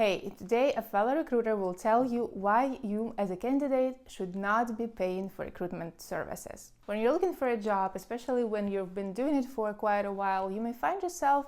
Hey, today a fellow recruiter will tell you why you as a candidate should not be paying for recruitment services. When you're looking for a job, especially when you've been doing it for quite a while, you may find yourself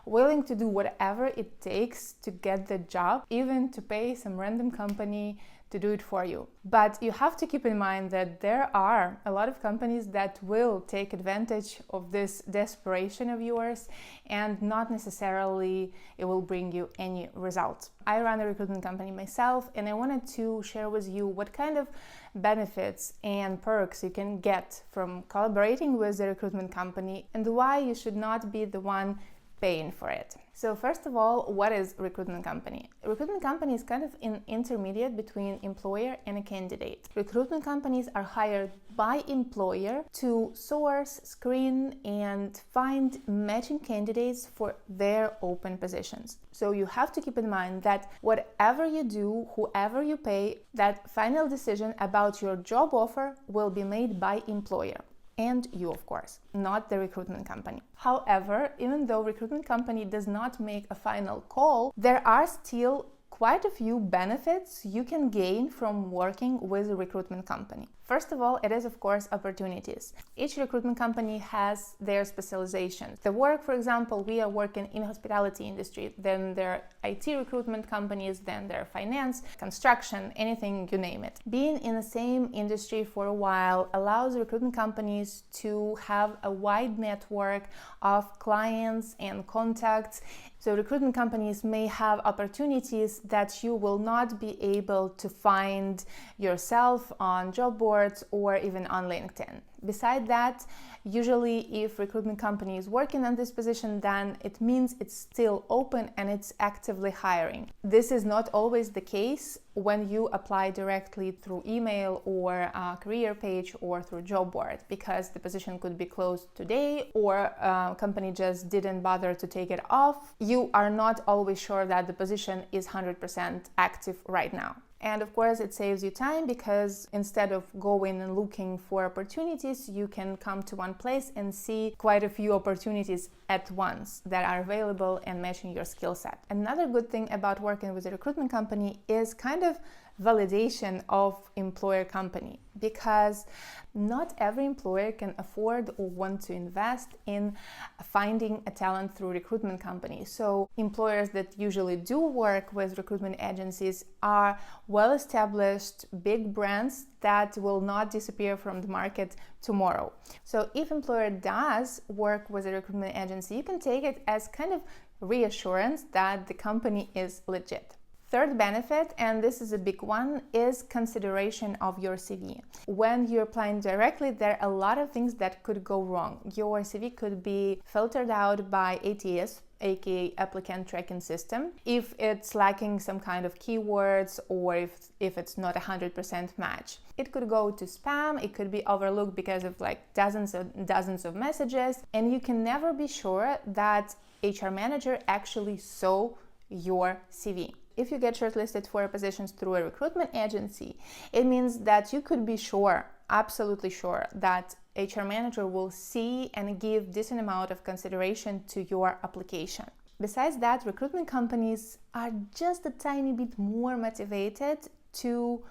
willing to do whatever it takes to get the job, even to pay some random company to do it for you. But you have to keep in mind that there are a lot of companies that will take advantage of this desperation of yours, and not necessarily it will bring you any results. I run a recruitment company myself, and I wanted to share with you what kind of benefits and perks you can get from collaborating with a recruitment company and why you should not be the one paying for it. So first of all, what is a recruitment company? A recruitment company is kind of an intermediate between employer and a candidate. Recruitment companies are hired by employer to source, screen, and find matching candidates for their open positions. So you have to keep in mind that whatever you do, whoever you pay, that final decision about your job offer will be made by employer. And you, of course, not the recruitment company. However, even though recruitment company does not make a final call, there are still quite a few benefits you can gain from working with a recruitment company. First of all, it is, of course, opportunities. Each recruitment company has their specialization. theWORK, for example, we are working in hospitality industry, then there are IT recruitment companies, then there are finance, construction, anything, you name it. Being in the same industry for a while allows recruitment companies to have a wide network of clients and contacts. So recruitment companies may have opportunities that you will not be able to find yourself on job boards or even on LinkedIn. Besides that, usually if recruitment company is working on this position, then it means it's still open and it's actively hiring. This is not always the case when you apply directly through email or a career page or through job board, because the position could be closed today or a company just didn't bother to take it off. You are not always sure that the position is 100% active right now. And of course, it saves you time, because instead of going and looking for opportunities, you can come to one place and see quite a few opportunities at once that are available and matching your skill set. Another good thing about working with a recruitment company is kind of validation of employer company, because not every employer can afford or want to invest in finding a talent through recruitment companies. So employers that usually do work with recruitment agencies are well-established big brands that will not disappear from the market tomorrow. So if employer does work with a recruitment agency, you can take it as kind of reassurance that the company is legit. Third benefit, and this is a big one, is consideration of your CV. When you're applying directly, there are a lot of things that could go wrong. Your CV could be filtered out by ATS, aka applicant tracking system, if it's lacking some kind of keywords or if it's not 100% match. It could go to spam, it could be overlooked because of like dozens of messages, and you can never be sure that HR manager actually saw your CV. If you get shortlisted for positions through a recruitment agency, it means that you could be sure, absolutely sure, that HR manager will see and give decent amount of consideration to your application. Besides that, recruitment companies are just a tiny bit more motivated to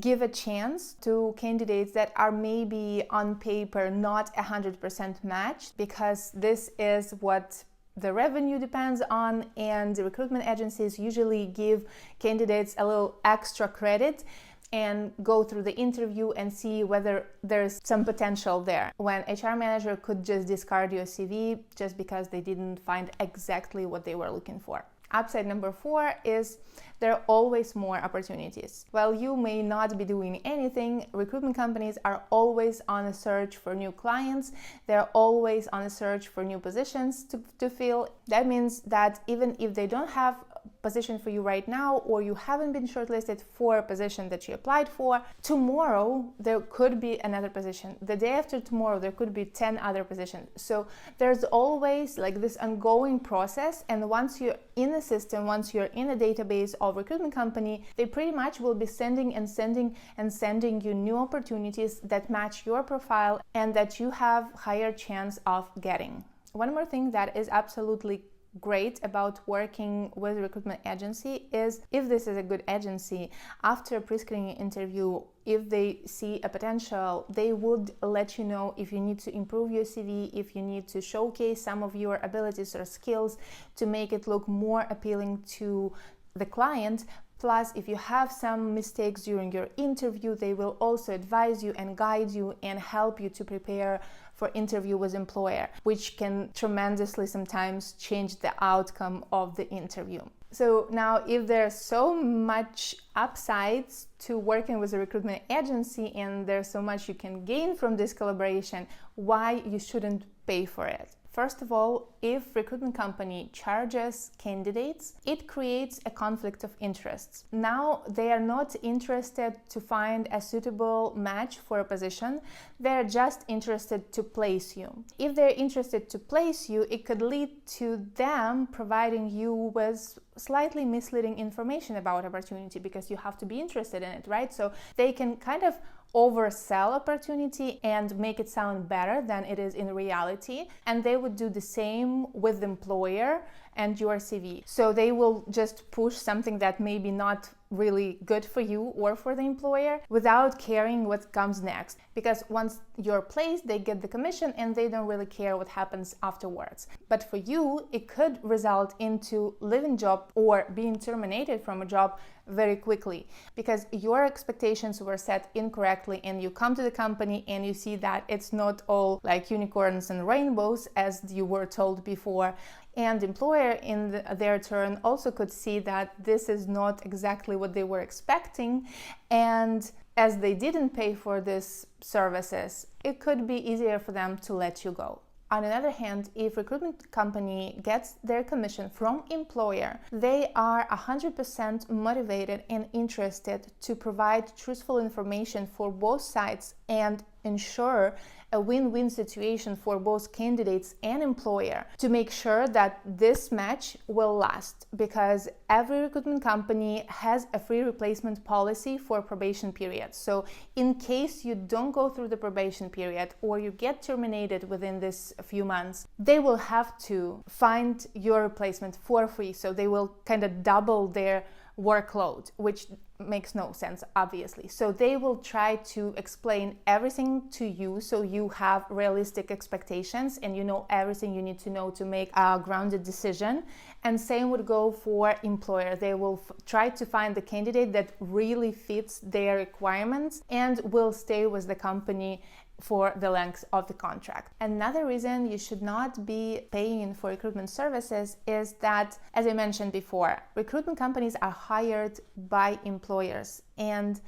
give a chance to candidates that are maybe on paper not 100% matched, because this is what the revenue depends on, and the recruitment agencies usually give candidates a little extra credit and go through the interview and see whether there's some potential there, when HR manager could just discard your CV just because they didn't find exactly what they were looking for. Upside number 4 is there are always more opportunities. While you may not be doing anything, recruitment companies are always on a search for new clients. They're always on a search for new positions to fill. That means that even if they don't have position for you right now, or you haven't been shortlisted for a position that you applied for, tomorrow there could be another position. The day after tomorrow there could be 10 other positions. So there's always like this ongoing process, and once you're in the system, once you're in a database of recruitment company, they pretty much will be sending you new opportunities that match your profile and that you have higher chance of getting. One more thing that is absolutely great about working with a recruitment agency is, if this is a good agency, after a pre-screening interview, if they see a potential, they would let you know if you need to improve your CV, if you need to showcase some of your abilities or skills to make it look more appealing to the client. Plus, if you have some mistakes during your interview, they will also advise you and guide you and help you to prepare for interview with employer, which can tremendously sometimes change the outcome of the interview. So now, if there's so much upsides to working with a recruitment agency and there's so much you can gain from this collaboration, why you shouldn't pay for it? First of all, if recruitment company charges candidates, it creates a conflict of interests. Now they are not interested to find a suitable match for a position, they're just interested to place you. If they're interested to place you, it could lead to them providing you with slightly misleading information about opportunity, because you have to be interested in it, right? So they can kind of oversell opportunity and make it sound better than it is in reality, and they would do the same with the employer and your CV. So they will just push something that may be not really good for you or for the employer without caring what comes next, because once you're placed, they get the commission and they don't really care what happens afterwards. But for you, it could result into leaving job or being terminated from a job very quickly, because your expectations were set incorrectly, and you come to the company and you see that it's not all like unicorns and rainbows as you were told before. And employer in their turn also could see that this is not exactly what they were expecting, and as they didn't pay for these services, it could be easier for them to let you go. On the other hand, if recruitment company gets their commission from employer, they are 100% motivated and interested to provide truthful information for both sides and ensure a win-win situation for both candidates and employer, to make sure that this match will last, because every recruitment company has a free replacement policy for probation period. So in case you don't go through the probation period or you get terminated within this few months, they will have to find your replacement for free. So they will kind of double their workload, which makes no sense, obviously. So they will try to explain everything to you so you have realistic expectations and you know everything you need to know to make a grounded decision. And same would go for employer. They will try to find the candidate that really fits their requirements and will stay with the company for the length of the contract. Another reason you should not be paying for recruitment services is that, as I mentioned before, recruitment companies are hired by employers, and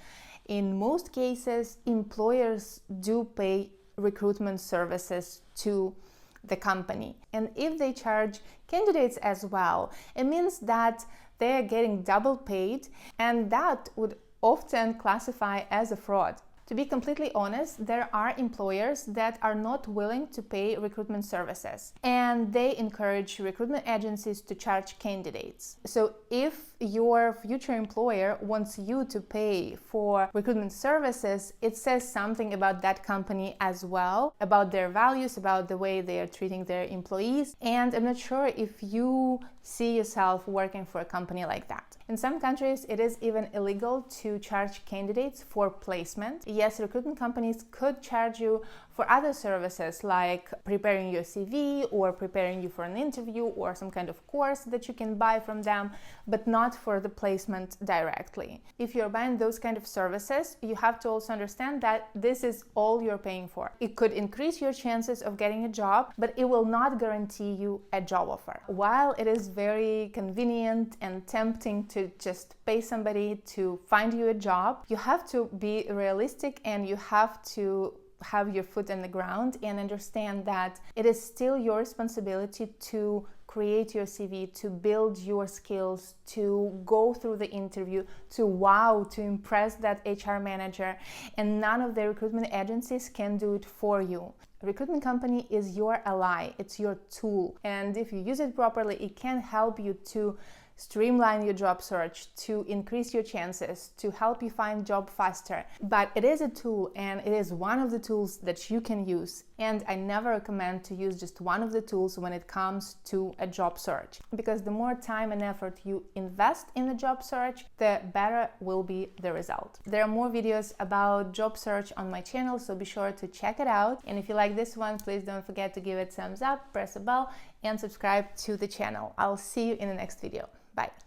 in most cases, employers do pay recruitment services to the company. And if they charge candidates as well, it means that they are getting double paid, and that would often classify as a fraud. To be completely honest, there are employers that are not willing to pay recruitment services, and they encourage recruitment agencies to charge candidates. So if your future employer wants you to pay for recruitment services, it says something about that company as well, about their values, about the way they are treating their employees, and I'm not sure if you see yourself working for a company like that. In some countries, it is even illegal to charge candidates for placement. Yes, recruitment companies could charge you for other services like preparing your CV or preparing you for an interview or some kind of course that you can buy from them, but not for the placement directly. If you're buying those kind of services, you have to also understand that this is all you're paying for. It could increase your chances of getting a job, but it will not guarantee you a job offer. While it is very convenient and tempting to just pay somebody to find you a job, you have to be realistic and you have to have your foot in the ground and understand that it is still your responsibility to create your CV, to build your skills, to go through the interview, to impress that HR manager, and none of the recruitment agencies can do it for you. A recruitment company is your ally, it's your tool, and if you use it properly, it can help you to streamline your job search, to increase your chances, to help you find job faster. But it is a tool, and it is one of the tools that you can use And I never recommend to use just one of the tools when it comes to a job search, because the more time and effort you invest in the job search, the better will be the result. There are more videos about job search on my channel, so be sure to check it out. And if you like this one, please don't forget to give it a thumbs up, press a bell, and subscribe to the channel. I'll see you in the next video. Bye.